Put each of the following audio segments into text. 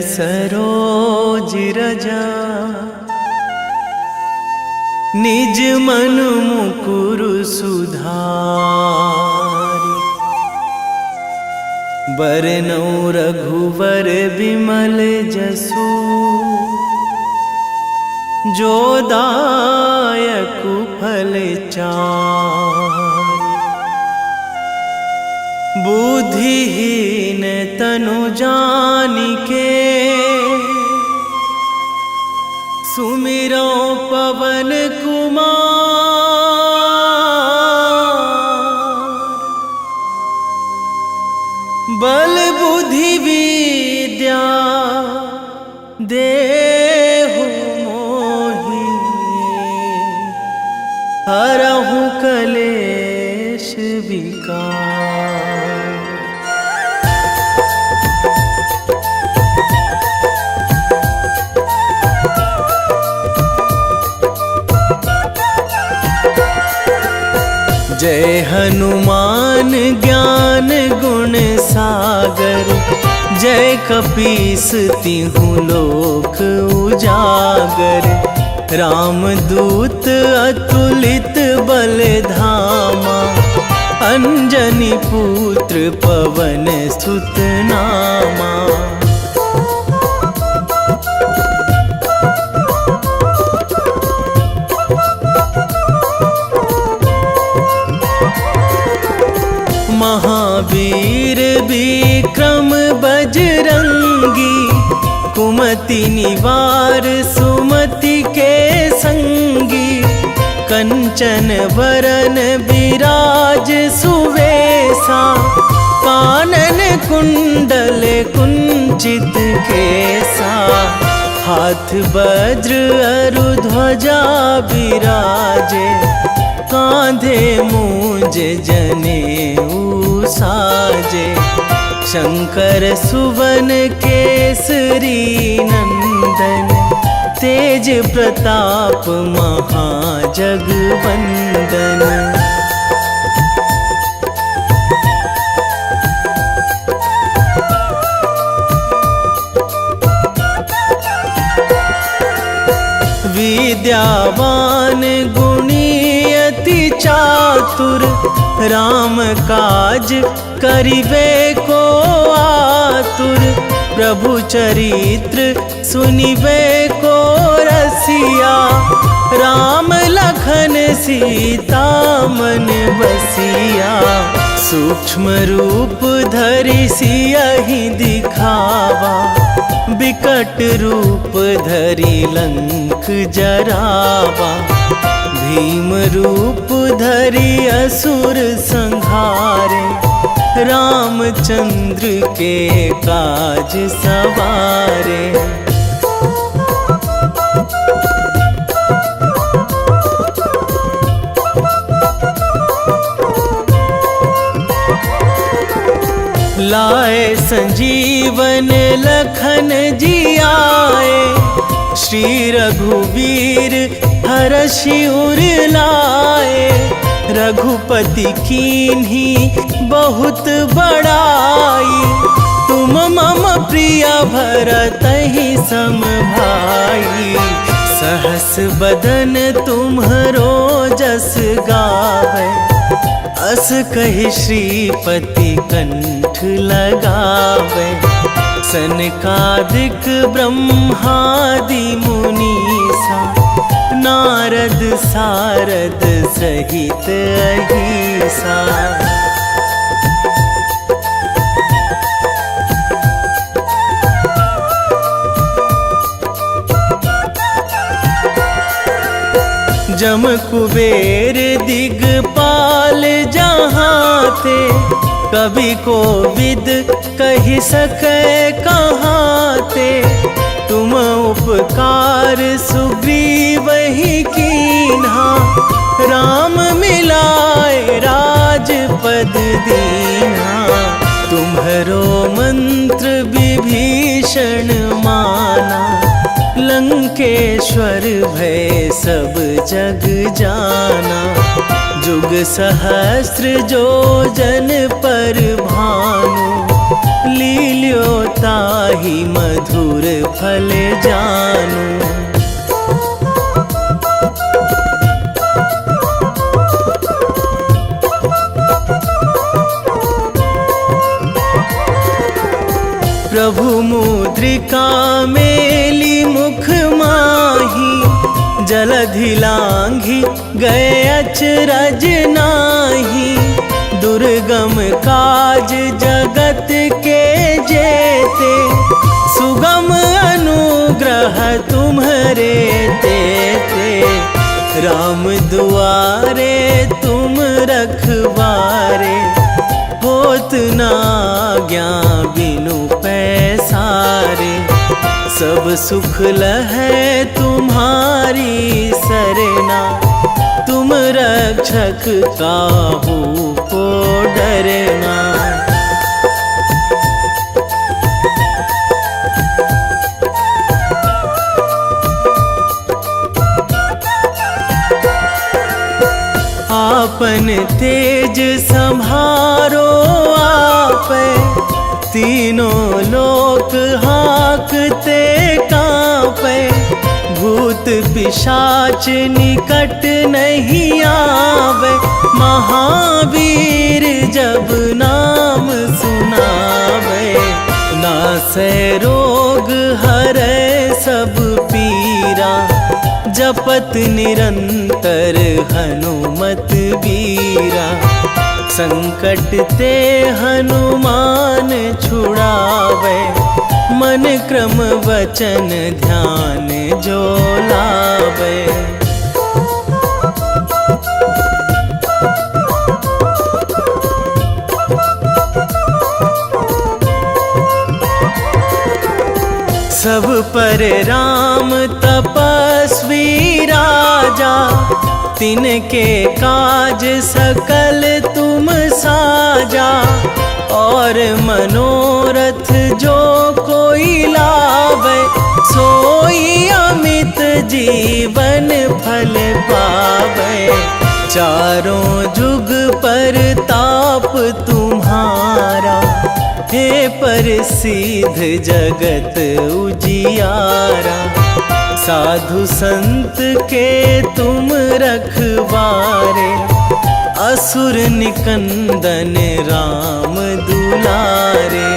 सरोज रजा निज मन मुकुर सुधारि। बरनौ रघुवर विमल जसु जो दायक फल चारि। बुद्धिहीन तनु जानिके सुमिरो पवन कुमार। बल बुद्धि विद्या देहु मोहि हरहु कलेश विकार। जय हनुमान ज्ञान गुण सागर। जय कपीस तिहु लोक उजागर। रामदूत अतुलित बल धामा। अंजनी पुत्र पवन सुत नामा। महावीर विक्रम बजरंगी। कुमति निवार सुमति के संगी। कंचन वरन विराज सुवेशा। कानन कुंडल कुंचित केसा। हाथ वज्र अरु ध्वजा विराजे। कांधे मूंज जनेऊ साजे। शंकर सुवन केसरी नंदन। तेज प्रताप महाजगवंदन। विद्यावान गुणी अति चातुर। राम काज करिबे को आतुर। प्रभु चरित्र सुनिबे को रसिया। राम लखन सीता मन बसिया। सूक्ष्म रूप धरि सियहि दिखावा। विकट रूप धरि लंक जरावा। भीम रूप धरि असुर संहारे। रामचंद्र के काज सवारे। लाए संजीवन लखन जियाए। श्री रघुवीर हरषि उर लाए। रघुपति कीन्ही बहुत बड़ाई। तुम मम प्रिय भरतहि सम भाई। सहस बदन तुम्हरो जस गावै। अस कहि श्रीपति कंठ लगावै। सनकादिक ब्रह्मादि मुनीसा। नारद सारद सहित अहिसा। जम कुबेर दिगपाल जहाँ थे। कवि कोविद कहि सकै कहाँ ते। तुम उपकार सुग्रीवहि कीन्हा। राम मिलाए राजपद दीन्हा। तुम्हरो मंत्र विभीषण माना। लंकेश्वर भय सब जग जाना। जुग सहस्र जो जन पर भानु। लील्यो ताहि मधुर फल जानू। प्रभु मुद्रिका मेली मुख माही, जलधि लांघी गए अचरज नाही। दुर्गम काज जगत के जेते, सुगम अनुग्रह तुम्हरे तेते। राम दुआरे तुम रखवारे, होत ना आज्ञा बिनु पैसारे। सब सुख लहै तुम्हारी सरना, तुम रक्षक काहू को डरना। आपन तेज संभारो आपै, तीनों लोक हाकते कांपै। भूत पिशाच निकट नहीं आवे, महावीर जब नाम सुनावे। नासै रोग हरै सब पीरा, जपत निरंतर हनुमत बीरा। संकट ते हनुमान छुड़ावे, मन क्रम वचन ध्यान जो लावे। सब पर राम तपस्वी राजा, तिनके काज सकल तुम साजा। और मनोरथ जो कोई लावे, सोई अमित जीवन फल पावे। चारों जुग पर ताप तुम्हारा, हे प्रसिद्ध जगत उजियारा। साधु संत के तुम रखवारे, असुर निकंदन राम दुलारे।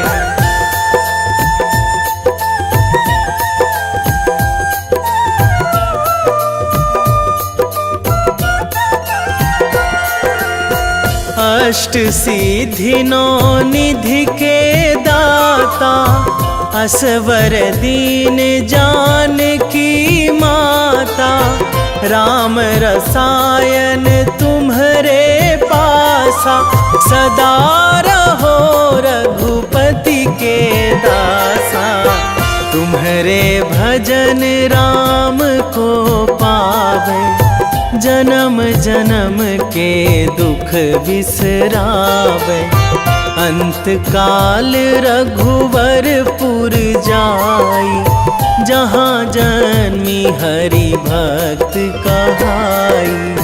अष्ट सिद्धि नौ निधि के दाता, असवर दीन जानकी माता। राम रसायन तुम्हरे पासा, सदा रहो रघुपति के दासा। तुम्हरे भजन राम को पावे, जन्म जन्म के दुख बिसरावे। अंत काल रघुवरपुर जाई, जहाँ जन्मी हरि भक्त कहाई।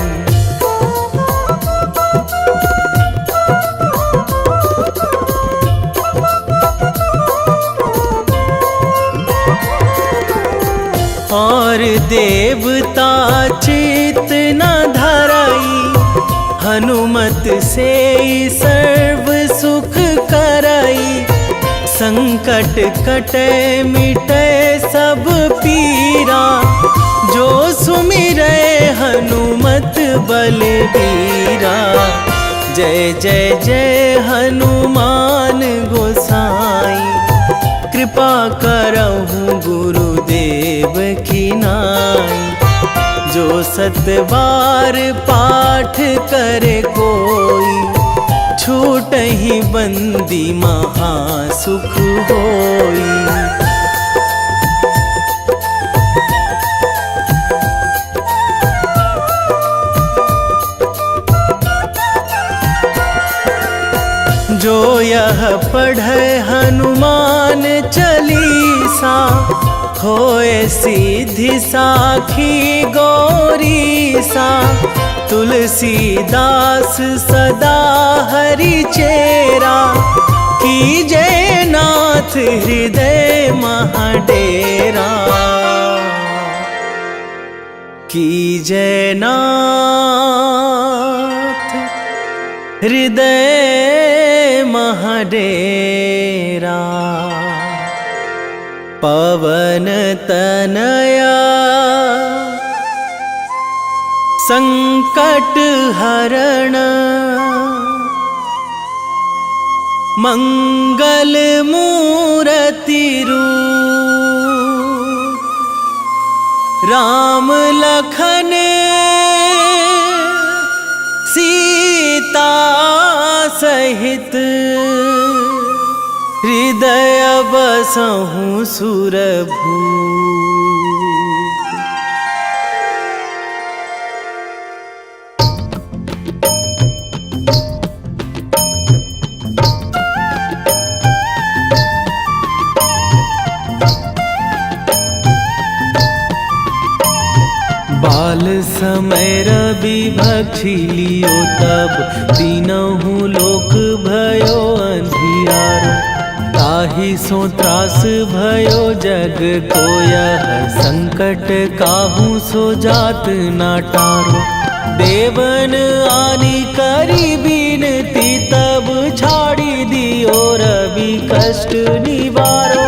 और देवता चित न धराई, हनुमत से सर्व सुख कराई। संकट कटे मिटे सब पीरा, जो सुमिरै हनुमत बलबीरा। जय जय जय हनुमान गोसाई, कृपा करहु गुरुदेव की नाई। जो सतबार पाठ करे कोई, छूटहि बंदी महासुख होई। जो यह पढ़े हनुमान चालीसा, होए सीधी साखी गौरीसा। तुलसीदास सदा हरि चेरा, कीजे नाथ हृदय महाडेरा, कीजे नाथ हृदय महाडेरा। पवन तनया संकट हरण, मंगल मूर्ति रूप, राम लखन सीता सहित, हृदय बसहु सुरभूप। बाल समय रवि भक्षी लियो तब, तीनहु लोक भयो अंधियारो। ताहि सो त्रास भयो जग को यह, संकट काहू सो जात ना टारो। देवन आनी करी बिनती तब, छाड़ी दियो रवि कष्ट निवारो।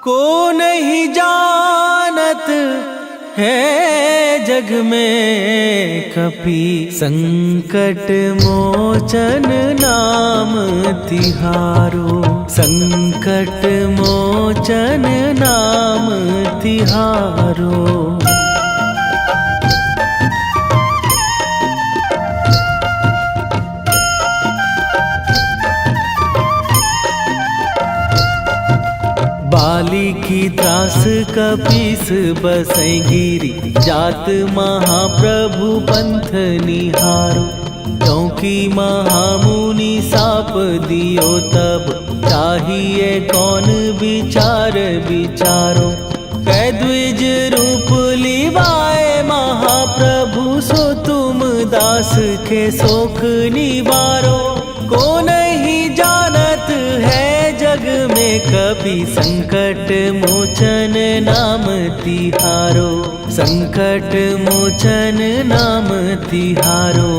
को नहीं जानत है जग में कपि, संकट मोचन नाम तिहारो। संकट मोचन नाम तिहारो। बाली की त्रास कपीस बसै गिरी, जात महाप्रभु पंथ निहारो। क्योंकि महामुनि साप दियो तब, चाहिए कौन विचार विचारो। कै द्विज रूप लिवाए महाप्रभु, सो तुम दास के शोक निवारो। को नहीं जानत है जग में कपि, संकट मोचन नाम तिहारो। संकट मोचन नाम तिहारो।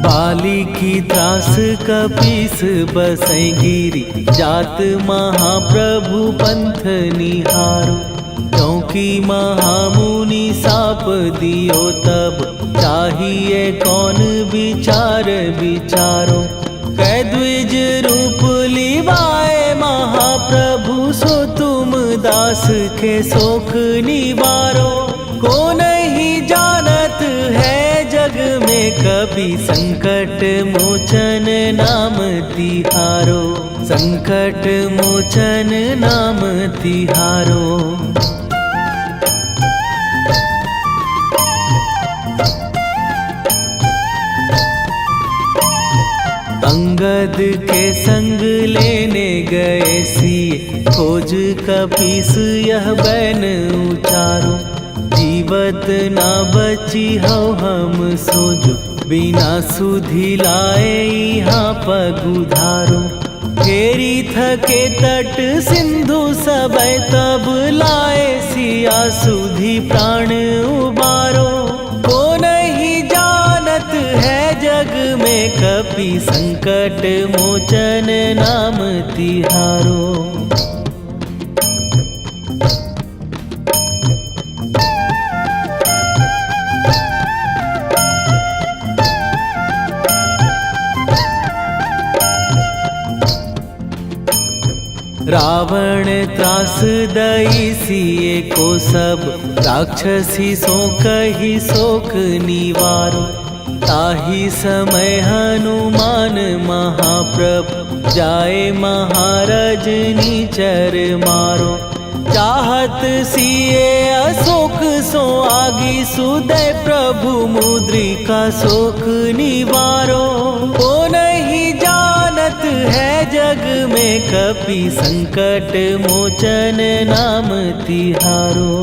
बाली की त्रास कपीस बसै गिरी, जात महाप्रभु पंथ निहारो। क्योंकि महामुनि साप दियो तब, चाहिए कौन विचार विचारो। कै द्विज रूप लिवाए महाप्रभु, सो तुम दास के शोक निवारो। को नहीं जानत है जग में कपि, संकट मोचन नाम तिहारो। संकट मोचन नाम तिहारो। अंगद के संग लेने गए सिए, खोज कपीस यह बैन उचारो। जीवत ना बची हो हम सोजो, बिना सुधि लाए यहाँ पगुधारो। फेरी थके तट सिंधु सबय, तब लाए सिया सुधि प्राण उबारो। को नहीं जानत है जग में कपि, संकट मोचन नाम तिहारो। रावण त्रास दई सिए को सब, राक्षसी सो कही शोक निवारो। ताहि समय हनुमान महाप्रभु, जाए महाराज नीचर मारो। चाहत सिए अशोक सो आगी, सुदय प्रभु मुद्रिका शोक निवारो। को नहीं जानत है जग में कपि संकट मोचन नाम तिहारो।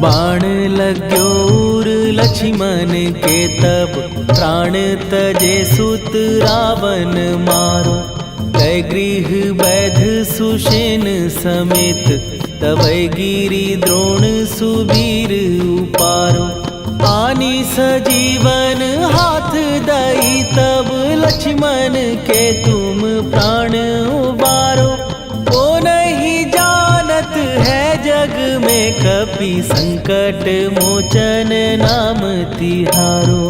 बाण लग्यो उर लक्ष्मण के तब प्राण तजे सुत रावण मारो। कै गृह वैध सुषेण समेत तबै गिरि द्रोण सुबीर उपारो। आनी सजीवन हाथ दई तब लक्ष्मण के तुम प्राण उबारो। ओ नहीं जानत है जग में कपि संकट मोचन नाम तिहारो।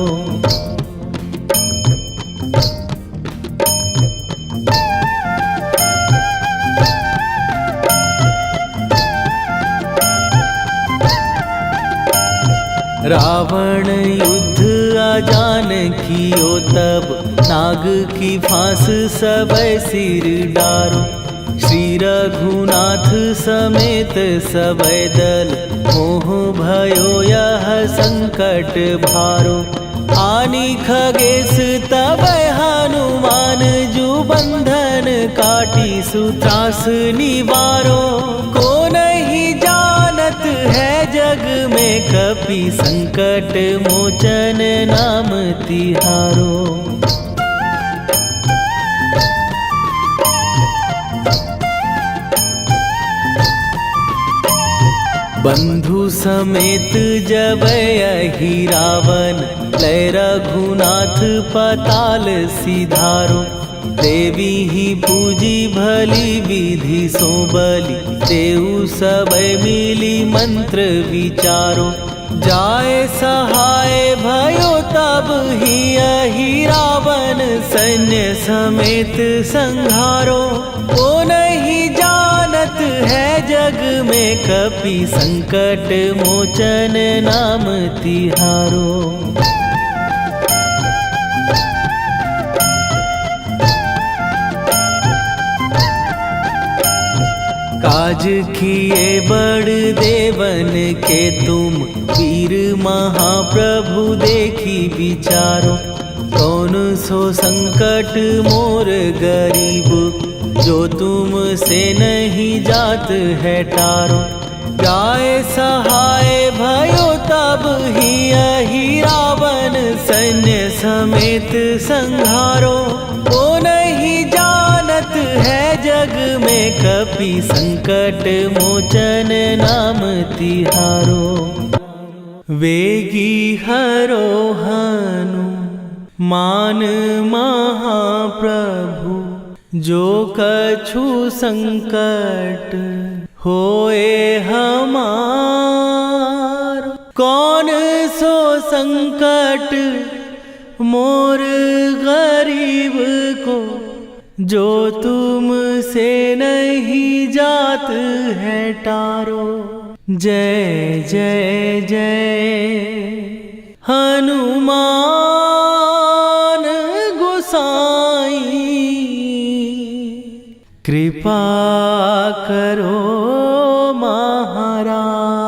रावण युद्ध आजान कियो तब नाग की फांस सबै सिर डारो। श्री रघुनाथ समेत सबै दल मोह भयो यह संकट भारो। आनी खगेश तबै हनुमान जु बंधन काटी सुत्रास निवारो। को नहीं जानत है जग में कपि संकट मोचन नाम तिहारो। बंधु समेत जबै अहि रावण लय रघुनाथ पताल सिधारो। देवी ही पूजी भली विधि सो बलि तेउ सबै मिली मंत्र विचारो। जाय सहाय भयो तब ही अहि रावण सैन्य समेत संहारो। ओ नहीं जानत है जग में कपि संकट मोचन नाम तिहारो। काज किए बड़ देवन के तुम वीर महाप्रभु देखी विचारो। कौन सो संकट मोर गरीब जो तुम से नहीं जात है टारो। जाय सहाय भयो तब ही अहि रावण सैन्य समेत संहारो। ओ नहीं जानत है जग में कपि संकट मोचन नाम तिहारो। वेगी हरो हनु मान महाप्रभु जो कछु संकट होए हमार। कौन सो संकट मोर गरीब को जो तुम से नहीं जात है टारो। जय जय जय हनुमान गोसाई कृपा करो महाराज।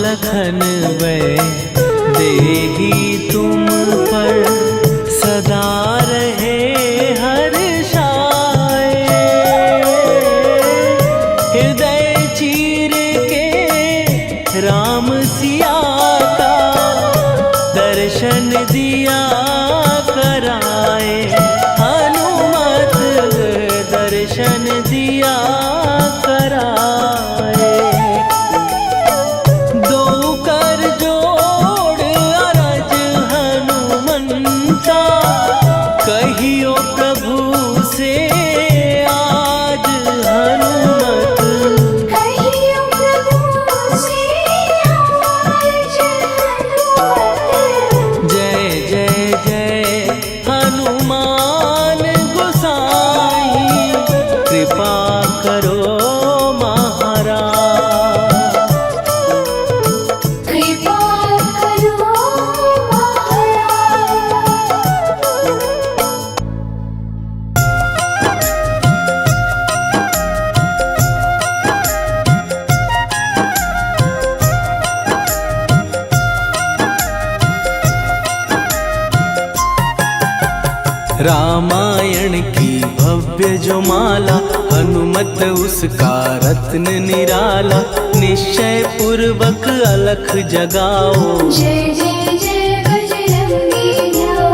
लखन वै देही तुम पर सदा रहे हर्षाए। हृदय चीर के राम सिया का दर्शन दिया कराए। हनुमत दर्शन दिया कराए। दो कर जोड़ अरज हनुमंता कहियो प्रभु से आज हनुमत। कहियो प्रभु से आज हनुमत। जय जय जय हनुमान गोसाई कृपा करो महाराज। कृपा करो महाराज। रामायण की भव्य जो माला हनुमत उसका रत्न निराला। निश्चय पूर्वक अलख जगाओ जय जय जय बजरंगी जाओ।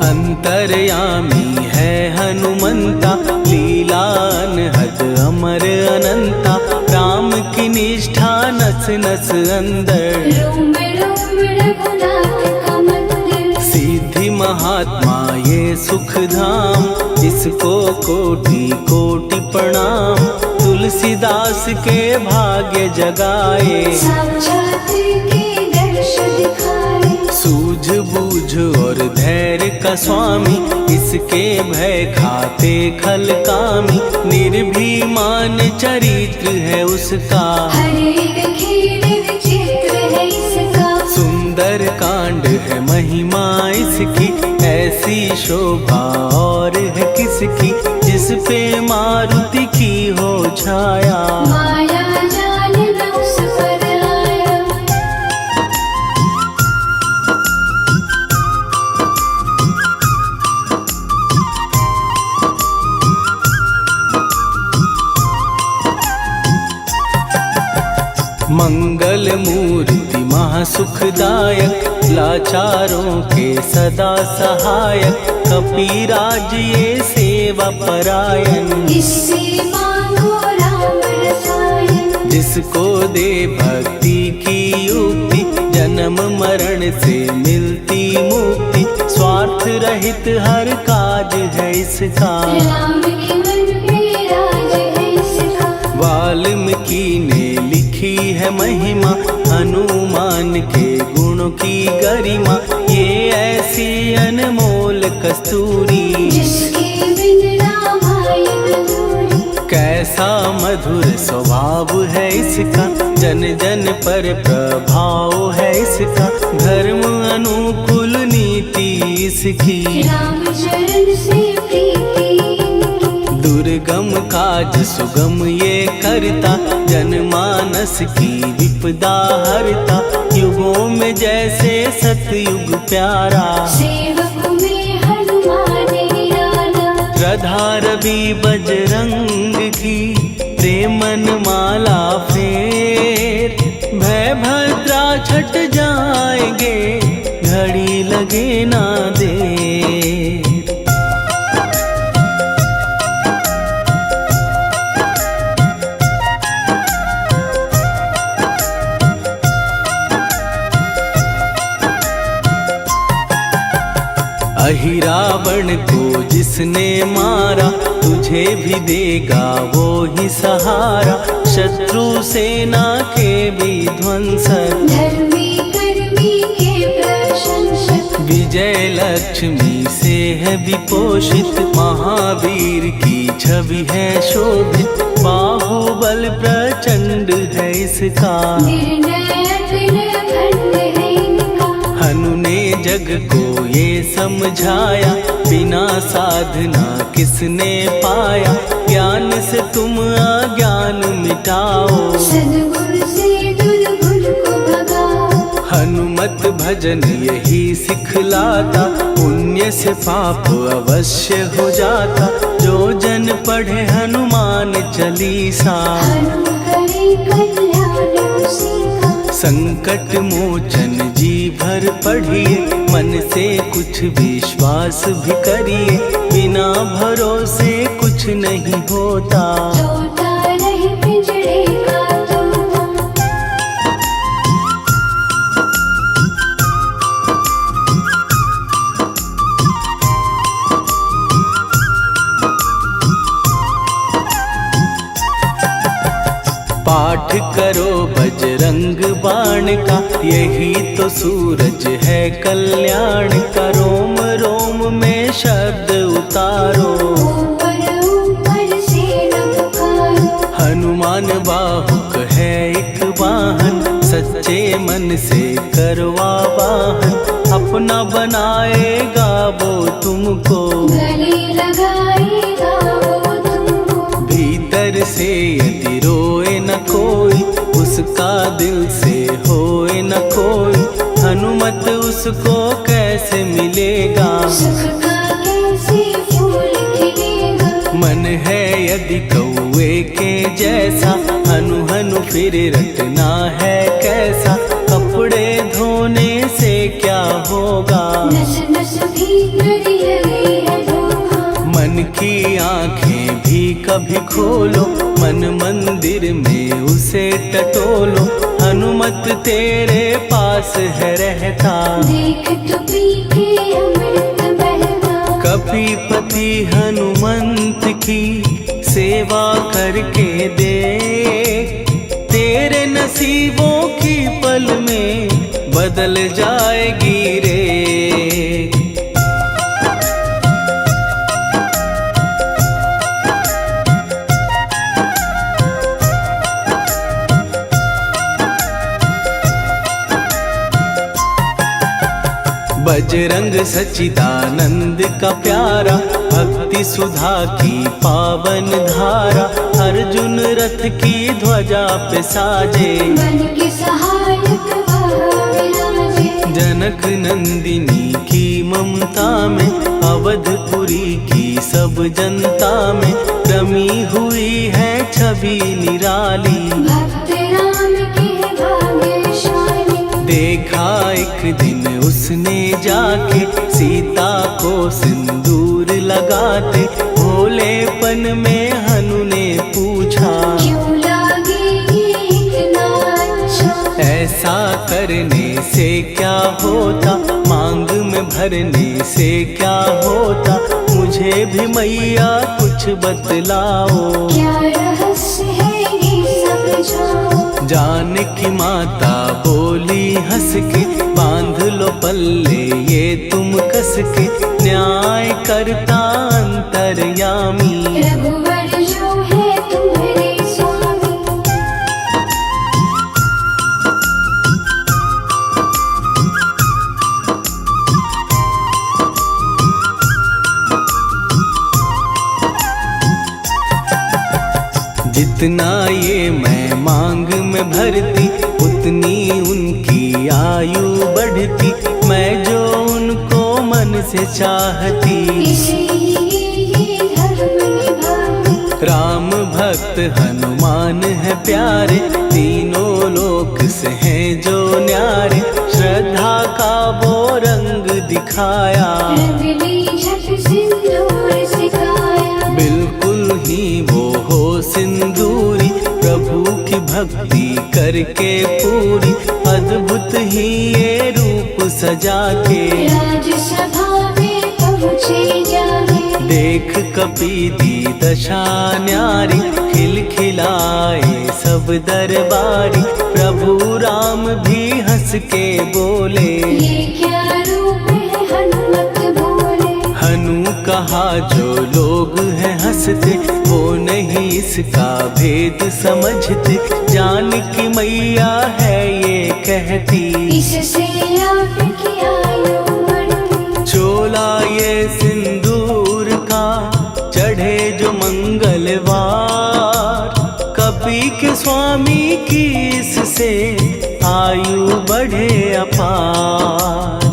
अंतर्यामी है हनुमंता लीला अनहद अमर अनंता। राम की निष्ठा नस नस अंदर रोम रोम रघुनाथ का मंदिर। सिद्धि महात्मा ये सुख धाम इसको कोटि कोटि प्रणाम। तुलसीदास के भाग्य जगाए साक्षात के दर्श दिखाए। सूझ बूझ और धैर्य का स्वामी इसके भय खाते खल कामी। निर्भीमान चरित्र है उसका हर एक खेल विचित्र है इसका। सुंदर कांड है महिमा इसकी। ऐसी शोभा और है किसकी जिस पे मारुति की हो छाया। माया जाल न उस पर आया। मंगल मूर्ति महासुखदायक लाचारों के सदा सहायक। कपीराज ये सेवा परायण इससे मांगो राम रसायन। जिसको दे भक्ति की युक्ति जन्म मरण से मिलती मुक्ति। स्वार्थ रहित हर काज है इसका राम के मन पे राज है इसका। वाल्मीकि ने लिखी है महिमा हनुमान के गुणों की गरिमा। ये ऐसी अनमोल कस्तूरी जिसके बिन रामायण अधूरी। कैसा मधुर स्वभाव है इसका जन जन पर प्रभाव है इसका। धर्म अनुकूल नीति इसकी राम चरण से प्रीति। दुर्गम काज सुगम ये करता जनमानस की विपदा हरता। युगों में जैसे सतयुग प्यारा सेवक में हनुमान निराला। श्रद्धा रवि बजरंग की प्रेमन माला फेर। भय भद्रा छट जाएंगे घड़ी लगे ना देर। अहिरावण को जिसने मारा तुझे भी देगा वो ही सहारा। शत्रु सेना के विध्वंसक धर्मी कर्मी के प्रशंसक। विजय लक्ष्मी से है विपोषित। महावीर की छवि है शोभित। बाहुबल प्रचंड है इसका निर्णय अखंड है इनका। हनु ने जग को ये समझाया बिना साधना किसने पाया। ज्ञान से तुम अज्ञान मिटाओ सद्गुण से दुर्गुण को भगाओ। हनुमत भजन यही सिखलाता, पुण्य से पाप अवश्य हो जाता। जो जन पढ़े हनुमान चालीसा, हनुम करे कल्याण उसी का। संकट मोचन जी भर पढ़िए, मन से कुछ विश्वास भी करिए। बिना भरोसे कुछ नहीं होता, तोता रहे पिंजरे का तोता। पाठ करो बजरंग बाण का, यही तो सूरज है कल्याण का। रोम रोम में शब्द उतारो, ऊपर ऊपर से न पुकारो। हनुमान बाहुक है एक वाहन, सच्चे मन से करवा वाहन। अपना बनाएगा वो तुमको, गले लगाएगा वो तुमको। भीतर से यदि रोए न कोई, उसका दिल से होए न कोई। हनुमत उसको कैसे मिलेगा, सुख का कैसे फूल खिलेगा। मन है यदि कौए के जैसा, हनु हनु फिर रटना है कैसा। कपड़े धोने से क्या होगा, नस नस भीतर लगी है धोखा। मन की आंखें भी कभी खोलो, मन मंदिर में उसे टटोलो। हनुमत तेरे पास है रहता, देख तो पी के अमृत बहता। कपीपति हनुमंत की सेवा करके दे, तेरे नसीबों की पल में बदल जाएगी रे। बजरंग सच्चिदानंद का प्यारा, भक्ति सुधा की पावन धारा। अर्जुन रथ की ध्वजा पे साजे, मन के सहायक वह विराजे। जनक नंदिनी की ममता में, अवधपुरी की सब जनता में रमी हुई है छवि निराली। भक्त राम के भाग्यशाली, देखा एक दिन उसने जाके सीता को सिंदूर लगाते। भोलेपन में हनु ने पूछा, क्यों लागे ये इतना अच्छा। ऐसा करने से क्या होता, मांग में भरने से क्या होता। मुझे भी मैया कुछ बतलाओ, क्या रहस्य है ये समझाओ। जानकी माता बोली हंस के, बांध लो पल्ले ये तुम कस के। न्याय करता अंतर्यामी, रघुवर जो है तुम्हारे स्वामी। जितना ये मैं मांग में भरती, उतनी उनकी आयु बढ़ती। मैं जो उनको मन से चाहती, इसलिए ये धर्म निभाती। राम भक्त हनुमान है प्यारे, तीनों लोक से हैं जो न्यारे। श्रद्धा का वो रंग दिखाया, रंगली झट सिंदूर सिखाया। बिल्कुल ही वो हो सिंदूरी, प्रभु की भक्ति करके पूरी। अद्भुत ही ये रूप सजा के, राजसभा में पहुँचे जाके। देख कपीदी दशा न्यारी, खिलखिलाए सब दरबारी। प्रभु राम भी हंस के बोले, ये क्या रूप है हनुमत बोले। हनु कहा जो लोग हैं हंसते, वो नहीं इसका भेद समझते। जानकी मैया है ये कहती, इससे आपकी आयु बढ़ती। चोला ये सिंदूर का चढ़े जो मंगलवार। कपी के स्वामी की इससे आयु बढ़े अपार।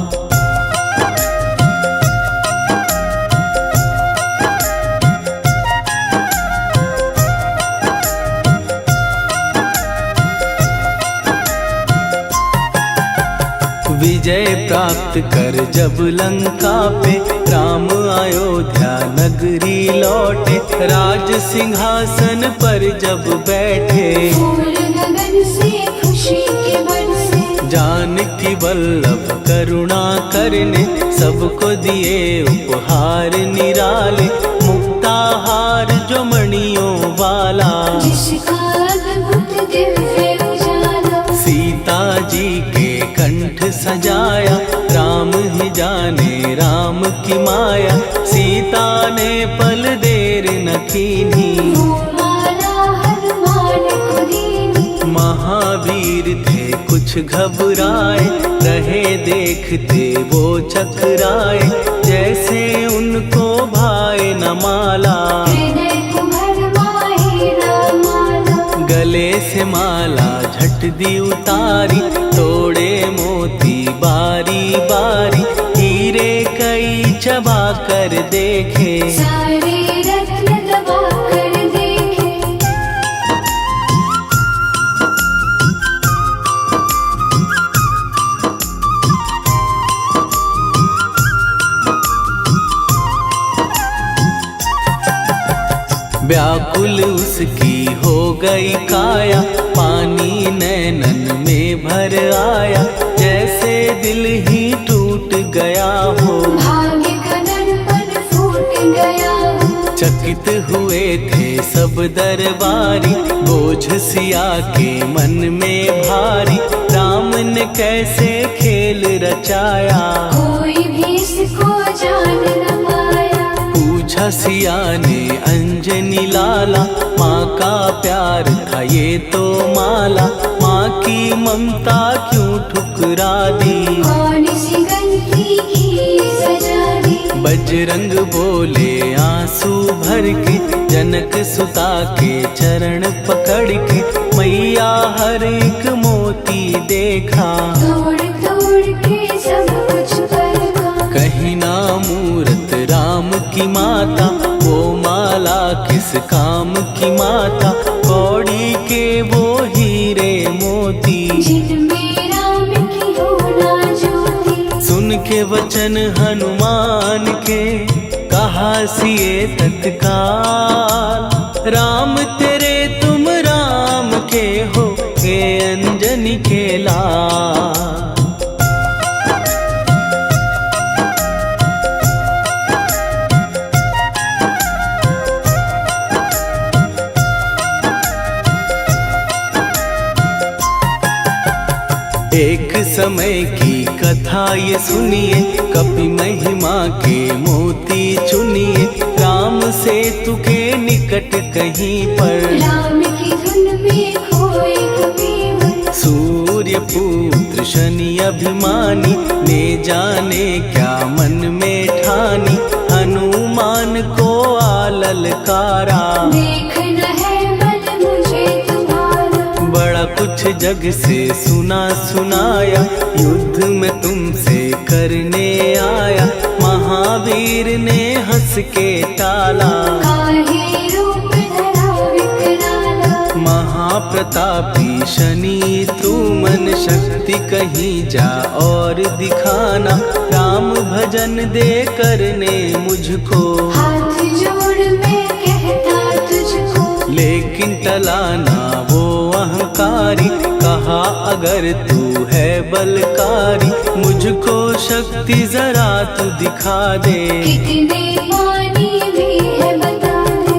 विजय प्राप्त कर जब लंका पे राम अयोध्या नगरी लौटे, राज सिंहासन पर जब बैठे, फूल गगन से खुशी के बरसे, जानकी वल्लभ करुणा करने सबको दिए उपहार निराले, मुक्ताहार जो मणियों वाला, जिसका अद्भुत दिव्य उजाला, सीता जी के कंठ सजाया, राम ही जाने राम की माया, सीता ने पल देर न कीन्ही, वो माला हनुमान को दीनी। महावीर थे कुछ घबराए, रहे देखते वो चकराए, जैसे उनको भाए न माला, हृदय को भरमाए न माला, गले से माला झट दी उतारी, तोड़े मोती बारी बारी, हीरे कई चबा कर देखे, सारे रत्न दबा कर देखे। व्याकुल उसकी हो गई काया, पानी नैनन में भर आया, जैसे दिल ही टूट गया हो, भाग्य का दर्पण फूट गया हो, चकित हुए थे सब दरबारी, बोझ सिया के मन में भारी, राम ने कैसे खेल रचाया, कोई भी इसको जान न पाया। पूछा सिया ने अंजनी लाला, माँ का प्यार था ये तो माला, माँ की ममता क्यों ठुकरा दी, कौन सी गलती की सजा दी, बजरंग बोले आंसू भर के, जनक सुता के चरण पकड़ के, मैया हर एक मोती देखा, तोड़ तोड़ के सब कुछ परखा, कहीं ना मूरत राम की माता, वो माला किस काम की माता, कौड़ी के वो हीरे मोती, जिनमें राम की होना ज्योति। सुन के वचन हनुमान के, कहा सिए तत्काल, राम तेरे तुम राम के हो, के अंजनी के लाल। एक समय की कथा ये सुनिए, कपि महिमा के मोती चुनिए, राम सेतु के निकट कहीं पर, राम की धुन में खोए कबीर, सूर्य पुत्र शनि अभिमानी, ने जाने क्या मन में ठानी, हनुमान को आललकारा, देखना है बल मुझे तुम्हारा, बड़ा कुछ जग से सुना सुनाया, युद्ध में तुमसे करने आया, महावीर ने हंस के टाला, काहे रूप धरा विकराला, महाप्रतापी शनि तू मन शक्ति कहीं जा और दिखाना, राम भजन दे करने मुझको, हाथ जोड़ मैं कहता तुझको, लेकिन टलाना वो अहंकारी, कहा अगर तू है बलकारी, मुझको शक्ति जरा तू दिखा दे, कितने पानी भी है बता दे।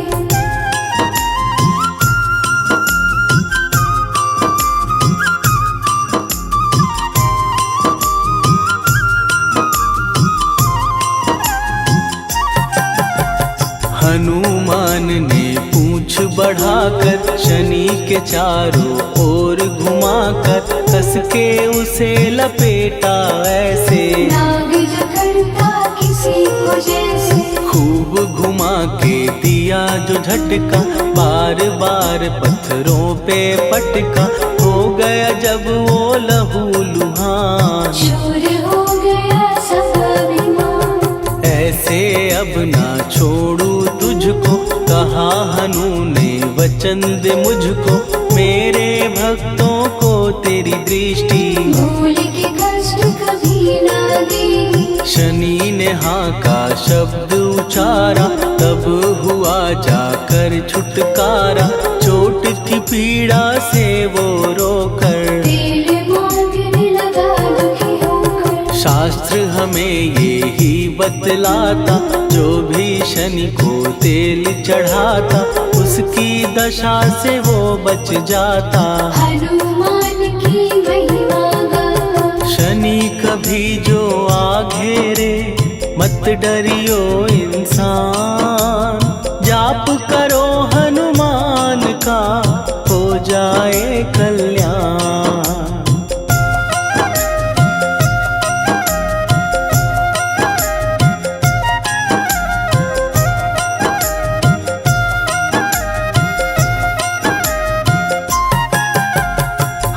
हनुमान ने पूंछ बढ़ाकर, शनि के चारों ओर घुमाकर, कस के उसे लपेटा ऐसे, नाग जो करता किसी को जैसे, खूब घुमा के दिया जो झटका, बार बार पत्थरों पे पटका, हो गया जब वो लहू लुहान, चूर हो गया सब अभिमान। ऐसे अब ना छोड़ू तुझको, कहा हनु ने वचन दे मुझको। मेरे भक्तों को तेरी दृष्टि, भूल के कष्ट कभी ना देगी। शनि ने हाँ का शब्द उचारा, तब हुआ जाकर छुटकारा। चोट की पीड़ा से वो रोकर, तेल मांगने लगा दुखी होकर। शास्त्र हमें ये ही बतलाता, जो भी शनि को तेल चढ़ाता, उसकी दशा से वो बच जाता। हनुमान की महिमा गाता। शनि कभी जो आ घेरे, मत डरियो इंसान। जाप करो हनुमान का, हो जाए कल्याण।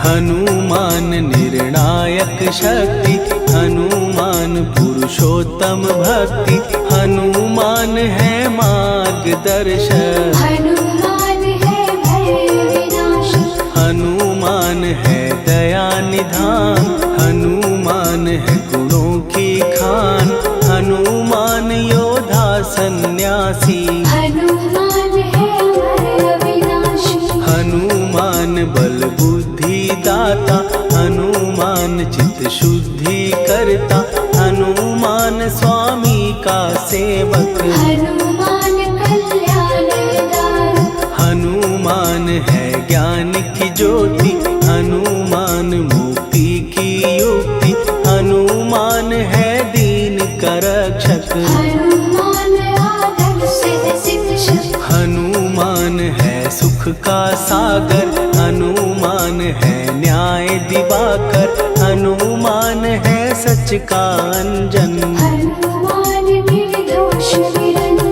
हनुमान निर्णायक शक्ति, हनुमान पुरुषोत्तम भक्ति। हनुमान है मार्गदर्शक, हनुमान है भय विनाशक। हनुमान है दया निधान। हनुमान है गुणों की खान, हनुमान योद्धा सन्यासी। हनुमान है भय विनाशी। हनुमान बल बुद्धि दाता, हनुमान चित्त शुद्धि करता। हनुमान स्वामी का सेवक, हनुमान कल्याणदायक। हनुमान है ज्ञान की ज्योति। हनुमान मुक्ति की युक्ति, हनुमान है दीन का रक्षक। हनुमान आदर से शिक्षक। हनुमान है सुख का सागर, हनुमान है न्याय दिवाकर। हनुमान है सच का अंजन, हनुमान निर्दोष निरंजन।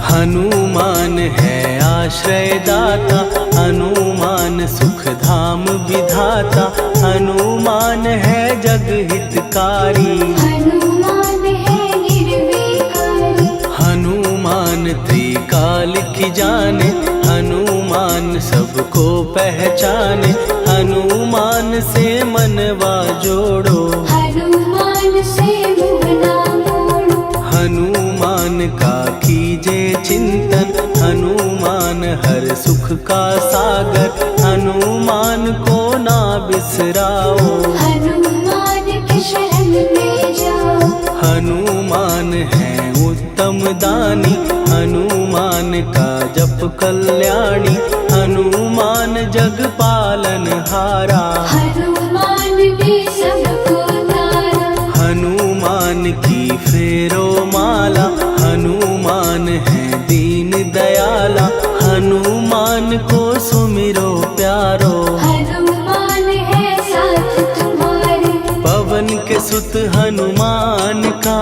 हनुमान है आश्रय दाता, हनुमान सुख धाम विधाता। हनुमान है जग हितकारी, हनुमान है निर्विकारी। हनुमान त्रिकाल की जाने। हनुमान सबको पहचाने, हनुमान से मनवा जोड़ो। हनुमान से मुँह ना मोड़ो। हनुमान का कीजे चिंतन, हनुमान हर सुख का सागर। हनुमान को ना बिसराओ, हनुमान के शरण में जाओ। हनुमान है उत्तम दानी, हनुमान का जप कल्याणी। हनुमान जग पालन हारा, हनुमान ने सबको तारा। हनुमान की फेरो माला। हनुमान है दीन दयाला, हनुमान को सुमिरो प्यारो। हनुमान है साथ तुम्हारे। पवन के सुत हनुमान का,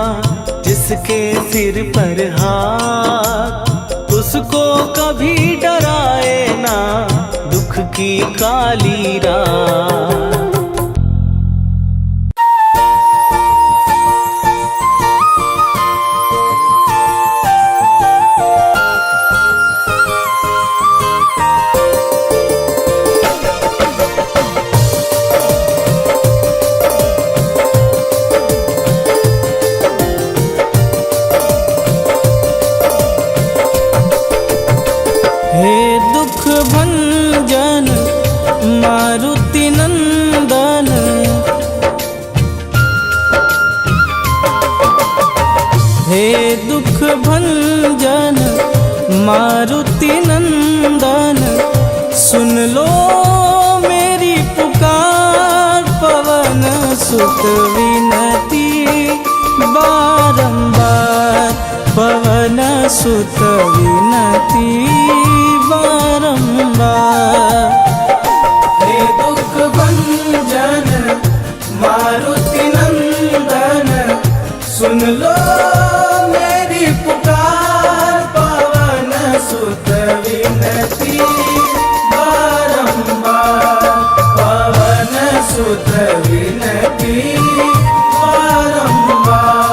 जिसके सिर पर हाथ, उसको कभी डराए ना दुख की काली रात। हे दुख भंजन मारुति नंदन, हे दुख भंजन मारुति नंदन। सुन लो मेरी पुकार, पवन सुत विनती बारंबार। पवन सुत विनती बारंबार। हे दुख भंजन सुत विनती बारंबार, पवन सुत विनती बारंबार।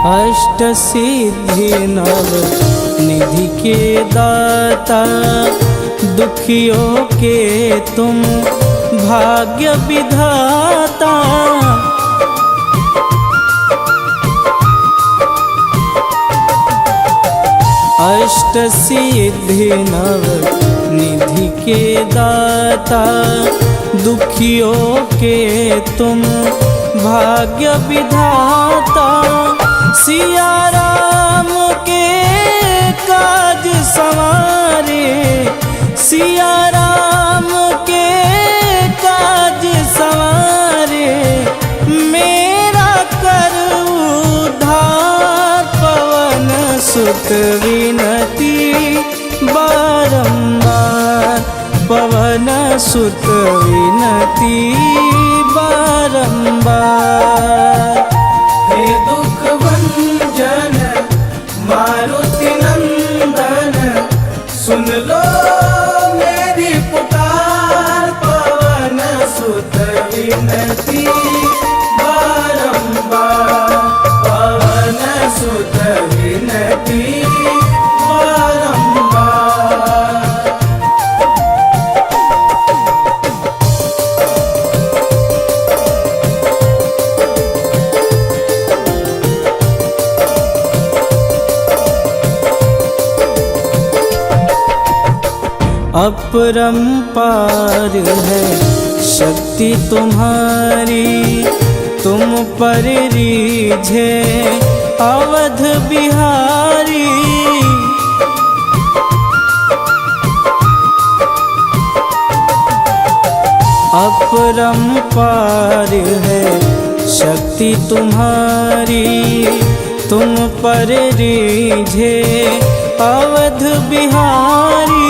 अष्ट सिद्धि नव निधि के दाता, दुखियों के तुम भाग्य विधाता। अष्ट सिद्धि नव निधि के दाता, दुखियों के तुम भाग्य विधाता। सिया राम के काज संवारे, सिया राम के काज संवारे, मेरा कर उद्धार। पवन सुत विनती बारंबार, पवन सुत विनती बारंबार। हे दुख भंजन मारुति नंदन, सुन लो मेरी पुकार। पवन सुत विनती बारंबार, पवन सुत विनती बारंबार। अपरंपार है शक्ति तुम्हारी, तुम पर रीझे अवध बिहारी। अपरंपार है शक्ति तुम्हारी, तुम पर रीझे अवध बिहारी।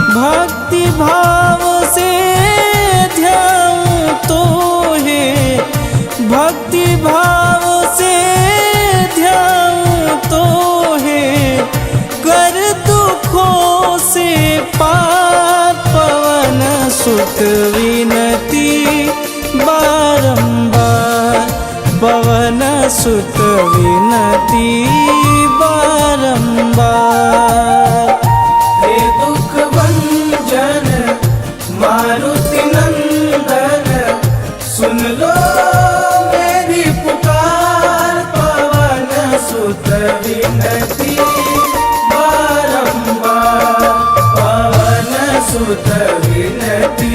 भक्ति भाव से ध्याऊं तो है, भक्ति भाव से ध्याऊं तो है, कर दुखों से पार। पवन सुत विनती बारंबार, पवन सुत विनती बारंबार। हे दुख भंजन मारुति नंदन, सुन लो मेरी पुकार। पवन सुत विनती बारंबार, पवन सुत विनती